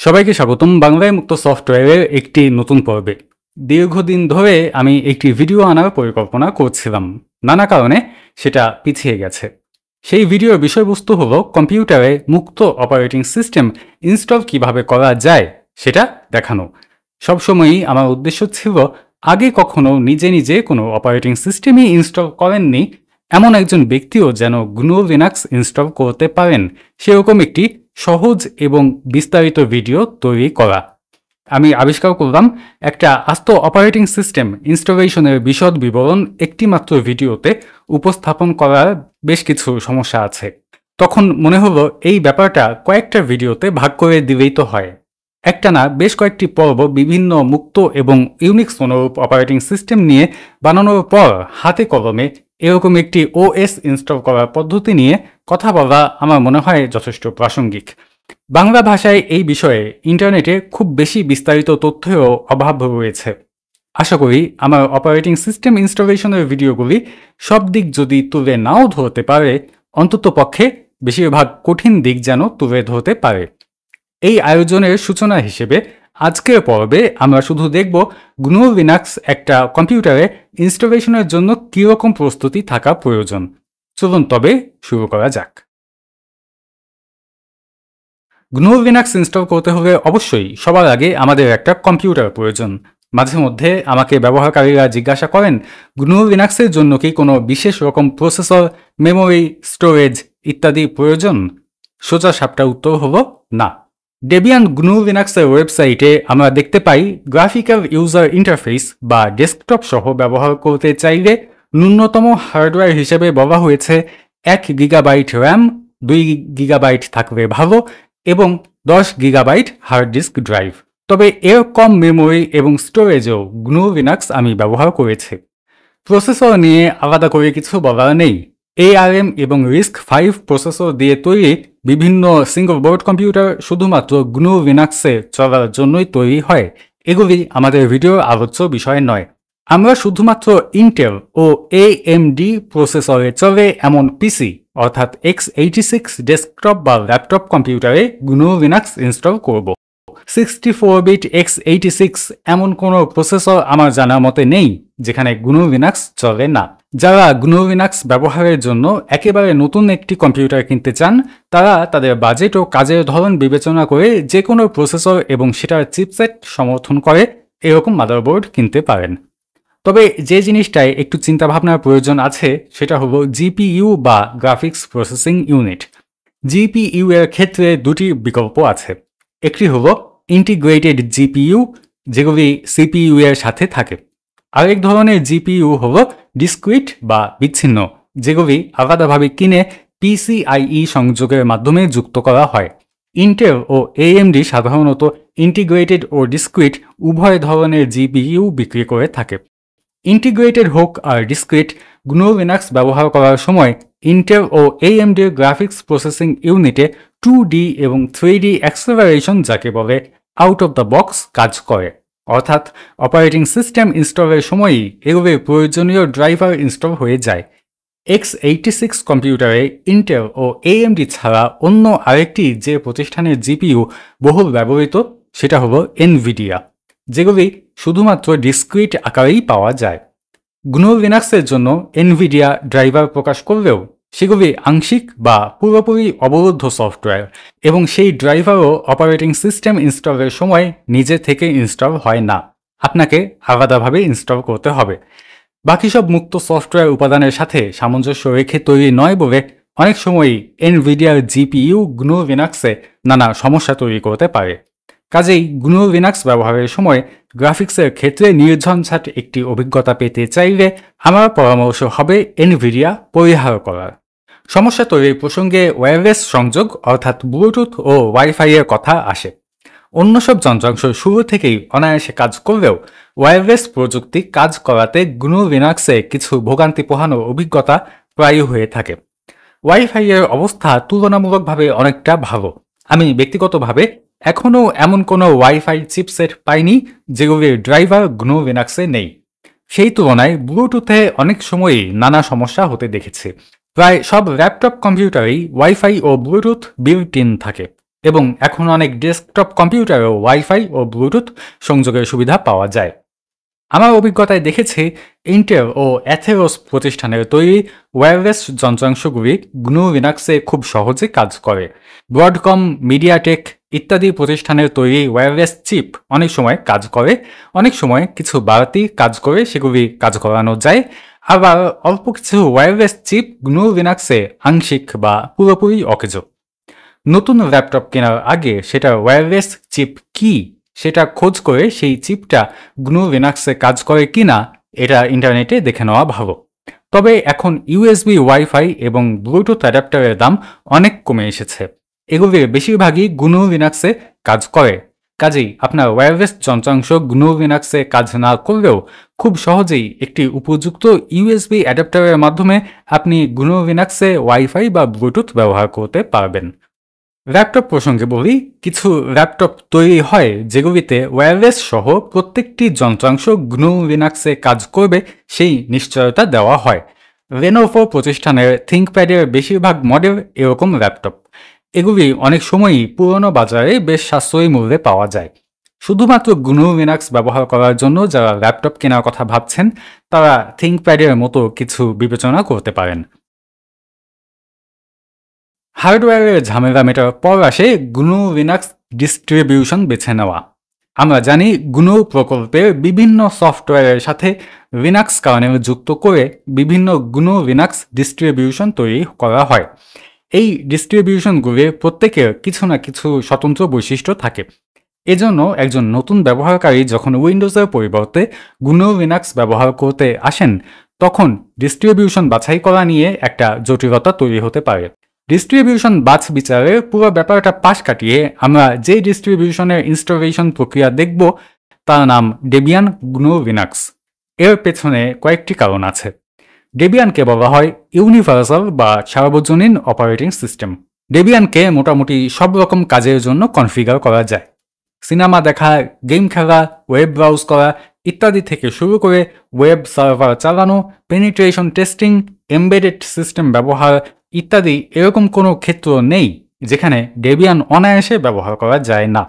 সবাইকে স্বাগতম বাংলায় মুক্ত সফটওয়্যারের একটি নতুন পর্বে। দীর্ঘদিন ধরে আমি একটি ভিডিও আনার পরিকল্পনা করছিলাম, নানা কারণে সেটা পিছিয়ে গেছে। সেই ভিডিওর বিষয়বস্তু হলো কম্পিউটারে মুক্ত অপারেটিং সিস্টেম ইনস্টল কিভাবে করা যায় সেটা দেখানো। সবসময়ই আমার উদ্দেশ্য ছিল আগে কখনো নিজে নিজে কোনো অপারেটিং সিস্টেমই ইনস্টল করেননি এমন একজন ব্যক্তিও যেন GNU লিনাক্স ইনস্টল করতে পারেন সেরকম একটি সহজ এবং বিস্তারিত ভিডিও তৈরি করা। আমি আবিষ্কার করলাম একটা আস্ত অপারেটিং সিস্টেম ইনস্টলেশনের বিশদ বিবরণ একটি মাত্র ভিডিওতে উপস্থাপন করার বেশ কিছু সমস্যা আছে। তখন মনে হলো এই ব্যাপারটা কয়েকটা ভিডিওতে ভাগ করে দিলেই তো হয়। একটানা বেশ কয়েকটি পর্ব বিভিন্ন মুক্ত এবং ইউনিক্স অনুরূপ অপারেটিং সিস্টেম নিয়ে বানানোর পর হাতে কলমে এরকম একটি ওএস ইনস্টল করার পদ্ধতি নিয়ে কথা বলা আমার মনে হয় যথেষ্ট প্রাসঙ্গিক। বাংলা ভাষায় এই বিষয়ে ইন্টারনেটে খুব বেশি বিস্তারিত তথ্যেরও অভাব রয়েছে। আশা করি আমার অপারেটিং সিস্টেম ইনস্টলেশনের ভিডিওগুলি সব দিক যদি তুলে নাও ধরতে পারে, অন্তত পক্ষে বেশিরভাগ কঠিন দিক যেন তুলে ধরতে পারে। এই আয়োজনের সূচনা হিসেবে আজকের পর্বে আমরা শুধু দেখব GNU লিনাক্স একটা কম্পিউটারে ইনস্টলেশনের জন্য কীরকম প্রস্তুতি থাকা প্রয়োজন। চলুন তবে শুরু করা যাক। GNU লিনাক্স ইনস্টল করতে হলে অবশ্যই সবার আগে আমাদের একটা কম্পিউটার প্রয়োজন। মাঝে মধ্যে আমাকে ব্যবহারকারীরা জিজ্ঞাসা করেন GNU লিনাক্সের জন্য কি কোনো বিশেষ রকম প্রসেসর, মেমোরি, স্টোরেজ ইত্যাদি প্রয়োজন? সোজা সাপটা উত্তর হলো না। ডেবিয়ান GNU লিনাক্সের ওয়েবসাইটে আমরা দেখতে পাই গ্রাফিক্যাল ইউজার ইন্টারফেস বা ডেস্কটপ সহ ব্যবহার করতে চাইলে ন্যূনতম হার্ডওয়্যার হিসেবে বলা হয়েছে 1 গিগাবাইট র্যাম, 2 গিগাবাইট থাকলে ভালো এবং 10 গিগাবাইট হার্ড ডিস্ক ড্রাইভ। তবে এর কম মেমোরি এবং স্টোরেজেও GNU লিনাক্স আমি ব্যবহার করেছি। প্রসেসর নিয়ে আলাদা করে কিছু বলার নেই। ARM এবং RISC-V প্রসেসর দিয়ে তৈরি বিভিন্ন সিঙ্গল বোর্ড কম্পিউটার শুধুমাত্র GNU লিনাক্সে চলার জন্যই তৈরি হয়। এগুলি আমাদের ভিডিওর আলোচ্য বিষয় নয়। আমরা শুধুমাত্র ইন্টেল ও AMD প্রসেসরে চলে এমন পিসি অর্থাৎ x86 ডেস্কটপ বা ল্যাপটপ কম্পিউটারে GNU লিনাক্স ইনস্টল করব। 64-বিট x86 এমন কোনো প্রসেসর আমার জানার মতে নেই যেখানে GNU লিনাক্স চলে না। যারা GNU লিনাক্স ব্যবহারের জন্য একেবারে নতুন একটি কম্পিউটার কিনতে চান তারা তাদের বাজেট ও কাজের ধরন বিবেচনা করে যে কোনো প্রসেসর এবং সেটার চিপসেট সমর্থন করে এরকম মাদারবোর্ড কিনতে পারেন। তবে যে জিনিসটায় একটু চিন্তাভাবনার প্রয়োজন আছে সেটা হলো GPU বা গ্রাফিক্স প্রসেসিং ইউনিট। GPU এর ক্ষেত্রে দুটি বিকল্প আছে। একটি হলো ইন্টিগ্রেটেড GPU, যেগুলি CPU এর সাথে থাকে। আরেক ধরনের GPU হলো ডিসক্রিট বা বিচ্ছিন্ন, যেগুলি আলাদাভাবে কিনে PCIe সংযোগের মাধ্যমে যুক্ত করা হয়। ইন্টেল ও AMD সাধারণত ইন্টিগ্রেটেড ও ডিসক্রিট উভয় ধরনের GPU বিক্রি করে থাকে। ইন্টিগ্রেটেড হোক আর ডিসক্রিট, GNU লিনাক্স ব্যবহার করার সময় ইন্টেল ও AMD গ্রাফিক্স প্রসেসিং ইউনিটে 2D এবং 3D অ্যাক্সেলারেশন যাকে বলে আউট অফ দ্য বক্স কাজ করে, অর্থাৎ অপারেটিং সিস্টেম ইনস্টলের সময়ই এগুলির প্রয়োজনীয় ড্রাইভার ইনস্টল হয়ে যায়। x86 কম্পিউটারে ইন্টেল ও AMD ছাড়া অন্য আরেকটি যে প্রতিষ্ঠানের GPU বহুল ব্যবহৃত সেটা হলো NVIDIA, যেগুলি শুধুমাত্র ডিসক্রিট আকারেই পাওয়া যায়। GNU লিনাক্সের জন্য NVIDIA ড্রাইভার প্রকাশ করলেও সেগুলি আংশিক বা পুরোপুরি অবরুদ্ধ সফটওয়্যার এবং সেই ড্রাইভারও অপারেটিং সিস্টেম ইনস্টলের সময় নিজে থেকে ইনস্টল হয় না, আপনাকে আলাদাভাবে ইনস্টল করতে হবে। বাকি সব মুক্ত সফটওয়্যার উপাদানের সাথে সামঞ্জস্য রেখে তৈরি নয় বলে অনেক সময়ই NVIDIAর GPU GNU লিনাক্সে নানা সমস্যা তৈরি করতে পারে। কাজেই GNU লিনাক্স ব্যবহারের সময় গ্রাফিক্সের ক্ষেত্রে নির্ঝঞ্ঝাট একটি অভিজ্ঞতা পেতে চাইলে আমার পরামর্শ হবে NVIDIA পরিহার করার। সমস্যা তৈরির প্রসঙ্গে ওয়্যারলেস সংযোগ অর্থাৎ ব্লুটুথ ও ওয়াইফাই এর কথা আসে। অন্য সব যন্ত্রাংশ শুরু থেকেই অনায়াসে কাজ করলেও ওয়্যারলেস প্রযুক্তি কাজ করাতে GNU লিনাক্সে কিছু ভোগান্তি পোহানোর অভিজ্ঞতা প্রায়ই হয়ে থাকে। ওয়াইফাই এর অবস্থা তুলনামূলকভাবে অনেকটা ভালো। আমি ব্যক্তিগতভাবে এখনও এমন কোনো ওয়াইফাই চিপসেট পাইনি যেগুলির ড্রাইভার GNU লিনাক্সে নেই। সেই তুলনায় ব্লুটুথে অনেক সময়ই নানা সমস্যা হতে দেখেছি। প্রায় সব ল্যাপটপ কম্পিউটারেই ওয়াইফাই ও ব্লুটুথ বিল্ট ইন থাকে। এবং এখন অনেক ডেস্কটপ কম্পিউটারেও ওয়াইফাই ও ব্লুটুথ সংযোগের সুবিধা পাওয়া যায়। আমার অভিজ্ঞতায় দেখেছি ইন্টেল ও অ্যাথেরোস প্রতিষ্ঠানের তৈরি ওয়্যারলেস যন্ত্রাংশগুলি GNU লিনাক্সে খুব সহজে কাজ করে। ব্রডকম, মিডিয়াটেক ইত্যাদি প্রতিষ্ঠানের তৈরি ওয়্যারলেস চিপ অনেক সময় কাজ করে, অনেক সময় কিছু বাড়তি কাজ করে সেগুলি কাজ করানো যায়, আবার অল্প কিছু ওয়্যারলেস চিপ GNU লিনাক্সে আংশিক বা পুরোপুরি অকেজো। নতুন ল্যাপটপ কেনার আগে সেটা ওয়্যারলেস চিপ কি সেটা খোঁজ করে সেই চিপটা GNU লিনাক্সে কাজ করে কিনা এটা ইন্টারনেটে দেখে নেওয়া ভালো। তবে এখন ইউএসবি, ওয়াইফাই এবং ব্লুটুথ অ্যাডাপ্টারের দাম অনেক কমে এসেছে। এগুলির বেশিরভাগই GNU লিনাক্সে কাজ করে। কাজেই আপনার ওয়্যারলেস যন্ত্রাংশ GNU লিনাক্সে কাজ না করলেও খুব সহজেই একটি উপযুক্ত ইউএসবি অ্যাডাপ্টারের মাধ্যমে আপনি GNU লিনাক্সে ওয়াইফাই বা ব্লুটুথ ব্যবহার করতে পারবেন। ল্যাপটপ প্রসঙ্গে বলি, কিছু ল্যাপটপ তৈরি হয় যেগুলিতে ওয়্যারলেস সহ প্রত্যেকটি যন্ত্রাংশ GNU লিনাক্সে কাজ করবে সেই নিশ্চয়তা দেওয়া হয়। লেনোভো প্রতিষ্ঠানের থিঙ্কপ্যাডের বেশিরভাগ মডেল এরকম ল্যাপটপ। এগুলি অনেক সময়ই পুরনো বাজারে বেশ সাশ্রয়ী মূল্যে পাওয়া যায়। শুধুমাত্র GNU লিনাক্স ব্যবহার করার জন্য যারা ল্যাপটপ কেনার কথা ভাবছেন তারা থিঙ্কপ্যাডের মতো কিছু বিবেচনা করতে পারেন। হার্ডওয়্যারের ঝামেলা মেটার পর আসে GNU লিনাক্স ডিস্ট্রিবিউশন বেছে নেওয়া। আমরা জানি GNU প্রকল্পের বিভিন্ন সফটওয়্যারের সাথে লিনাক্স কার্নেল যুক্ত করে বিভিন্ন GNU লিনাক্স ডিস্ট্রিবিউশন তৈরি করা হয়। এই ডিস্ট্রিবিউশনগুলির প্রত্যেকের কিছু না কিছু স্বতন্ত্র বৈশিষ্ট্য থাকে। এজন্য একজন নতুন ব্যবহারকারী যখন উইন্ডোজের পরিবর্তে GNU লিনাক্স ব্যবহার করতে আসেন তখন ডিস্ট্রিবিউশন বাছাই করা নিয়ে একটা জটিলতা তৈরি হতে পারে। ডিস্ট্রিবিউশন বাছ বিচারের পুরো ব্যাপারটা পাশ কাটিয়ে আমরা যে ডিস্ট্রিবিউশনের ইনস্টলেশন প্রক্রিয়া দেখব তার নাম ডেবিয়ান GNU লিনাক্স। এর পেছনে কয়েকটি কারণ আছে। ডেবিয়ানকে বলা হয় ইউনিভার্সাল বা সার্বজনীন অপারেটিং সিস্টেম। ডেবিয়ানকে মোটামুটি সব রকম কাজের জন্য কনফিগার করা যায়। সিনেমা দেখা, গেম খেলা, ওয়েব ব্রাউজ করা ইত্যাদি থেকে শুরু করে ওয়েব সার্ভার চালানো, পেনিট্রেশন টেস্টিং, এমবেডেড সিস্টেম ব্যবহার ইত্যাদি এরকম কোনো ক্ষেত্র নেই যেখানে ডেবিয়ান অনায়াসে ব্যবহার করা যায় না।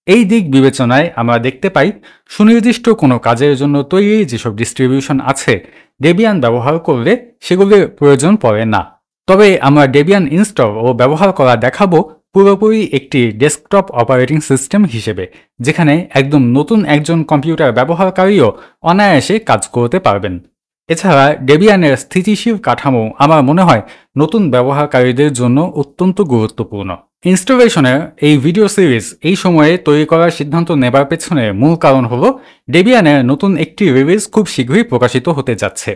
এই দিক বিবেচনায় আমরা দেখতে পাই সুনির্দিষ্ট কোনো কাজের জন্য তৈরি যেসব ডিস্ট্রিবিউশন আছে ডেবিয়ান ব্যবহার করলে সেগুলির প্রয়োজন পড়ে না। তবে আমরা ডেবিয়ান ইনস্টল ও ব্যবহার করা দেখাবো পুরোপুরি একটি ডেস্কটপ অপারেটিং সিস্টেম হিসেবে, যেখানে একদম নতুন একজন কম্পিউটার ব্যবহারকারীও অনায়াসে কাজ করতে পারবেন। এছাড়া ডেবিয়ানের স্থিতিশীল কাঠামো আমার মনে হয় নতুন ব্যবহারকারীদের জন্য অত্যন্ত গুরুত্বপূর্ণ। ইনস্টলেশনের এই ভিডিও সিরিজ এই সময়ে তৈরি করার সিদ্ধান্ত নেবার পেছনে মূল কারণ হল ডেবিয়ানের নতুন একটি রিলিজ খুব শীঘ্রই প্রকাশিত হতে যাচ্ছে।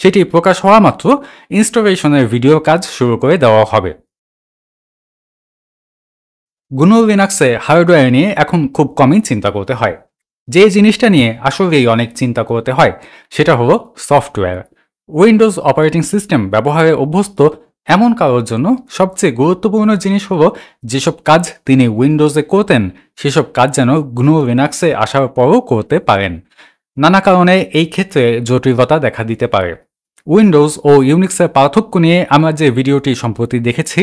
সেটি প্রকাশ হওয়া মাত্র ইনস্টলেশনের ভিডিও কাজ শুরু করে দেওয়া হবে। GNU লিনাক্সে হার্ডওয়্যার নিয়ে এখন খুব কমই চিন্তা করতে হয়। যে জিনিসটা নিয়ে আসলেই অনেক চিন্তা করতে হয় সেটা হলো সফটওয়্যার। উইন্ডোজ অপারেটিং সিস্টেম ব্যবহারে অভ্যস্ত এমন কারোর জন্য সবচেয়ে গুরুত্বপূর্ণ জিনিস হলো যেসব কাজ তিনি উইন্ডোজে করতেন সেসব কাজ যেন GNU লিনাক্সে আসার পরও করতে পারেন। নানা কারণে এই ক্ষেত্রে জটিলতা দেখা দিতে পারে। উইন্ডোজ ও ইউনিক্সের পার্থক্য নিয়ে আমরা যে ভিডিওটি সম্প্রতি দেখেছি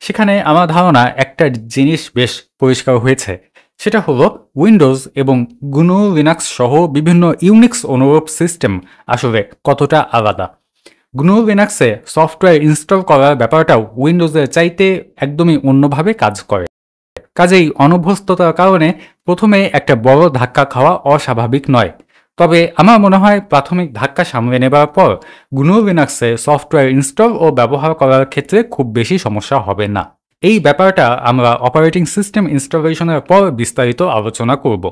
সেখানে আমার ধারণা একটা জিনিস বেশ পরিষ্কার হয়েছে, সেটা হলো উইন্ডোজ এবং GNU লিনাক্স সহ বিভিন্ন ইউনিক্স অনুরূপ সিস্টেম আসলে কতটা আলাদা। GNU লিনাক্সে সফটওয়্যার ইনস্টল করার ব্যাপারটাও উইন্ডোজের চাইতে একদমই অন্যভাবে কাজ করে। কাজেই অনভ্যস্ততার কারণে প্রথমে একটা বড় ধাক্কা খাওয়া অস্বাভাবিক নয়। তবে আমার মনে হয় প্রাথমিক ধাক্কা সামলে নেবার পর GNU লিনাক্সে সফটওয়্যার ইনস্টল ও ব্যবহার করার ক্ষেত্রে খুব বেশি সমস্যা হবে না। এই ব্যাপারটা আমরা অপারেটিং সিস্টেম ইনস্টলেশনের পর বিস্তারিত আলোচনা করব।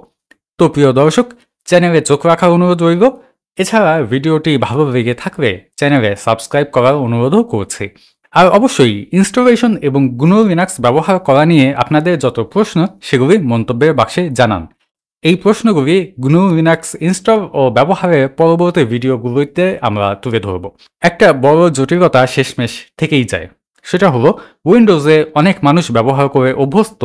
তো প্রিয় দর্শক, চ্যানেলে চোখ রাখার অনুরোধ রইল। এছাড়া ভিডিওটি ভালো লেগে থাকলে চ্যানেলে সাবস্ক্রাইব করার অনুরোধও করছি। আর অবশ্যই ইনস্টলেশন এবং GNU লিনাক্স ব্যবহার করা নিয়ে আপনাদের যত প্রশ্ন সেগুলি মন্তব্যের বাক্সে জানান। এই প্রশ্নগুলি GNU লিনাক্স ইনস্টল ও ব্যবহারের পরবর্তী ভিডিওগুলিতে আমরা তুলে ধরব। একটা বড় জটিলতা শেষমেশ থেকেই যায়, সেটা হলো উইন্ডোজে অনেক মানুষ ব্যবহার করে অভ্যস্ত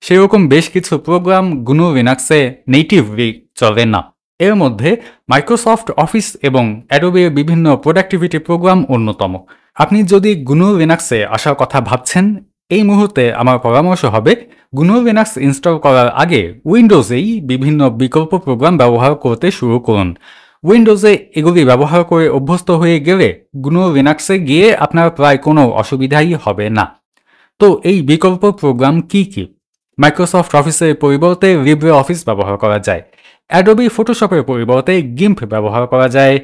সেরকম বেশ কিছু প্রোগ্রাম GNU লিনাক্সে নেটিভলি চলে না। এর মধ্যে মাইক্রোসফট অফিস এবং অ্যাডোবের বিভিন্ন প্রোডাক্টিভিটি প্রোগ্রাম অন্যতম। আপনি যদি GNU লিনাক্সে আসার কথা ভাবছেন এই মুহূর্তে আমার পরামর্শ হবে GNU লিনাক্স ইনস্টল করার আগে উইন্ডোজেই বিভিন্ন বিকল্প প্রোগ্রাম ব্যবহার করতে শুরু করুন। উইন্ডোজে এগুলি ব্যবহার করে অভ্যস্ত হয়ে গেলে GNU লিনাক্সে গিয়ে আপনার প্রায় কোনো অসুবিধাই হবে না। তো এই বিকল্প প্রোগ্রাম কি কি? মাইক্রোসফট অফিসের পরিবর্তে লিব্রে অফিস ব্যবহার করা যায়, অ্যাডোবি ফটোশপের পরিবর্তে গিম্প ব্যবহার করা যায়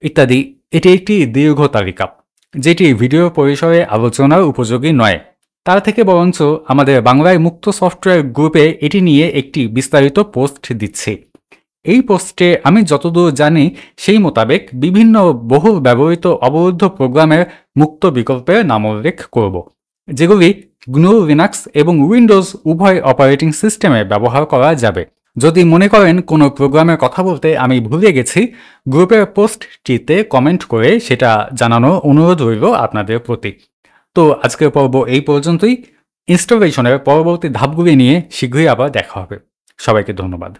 ইত্যাদি। এটি একটি দীর্ঘ তালিকা যেটি ভিডিও পরিসরে আলোচনার উপযোগী নয়। তার থেকে বরঞ্চ আমাদের বাংলায় মুক্ত সফটওয়্যার গ্রুপে এটি নিয়ে একটি বিস্তারিত পোস্ট দিচ্ছি। এই পোস্টে আমি যতদূর জানি সেই মোতাবেক বিভিন্ন বহুল ব্যবহৃত অবরুদ্ধ প্রোগ্রামের মুক্ত বিকল্পের নাম উল্লেখ করব, যেগুলি GNU লিনাক্স এবং উইন্ডোজ উভয় অপারেটিং সিস্টেমে ব্যবহার করা যাবে। যদি মনে করেন কোনো প্রোগ্রামের কথা বলতে আমি ভুলে গেছি, গ্রুপের পোস্টটিতে কমেন্ট করে সেটা জানানোর অনুরোধ রইল আপনাদের প্রতি। তো আজকের পর্ব এই পর্যন্তই। ইনস্টলেশনের পরবর্তী ধাপগুলি নিয়ে শীঘ্রই আবার দেখা হবে। সবাইকে ধন্যবাদ।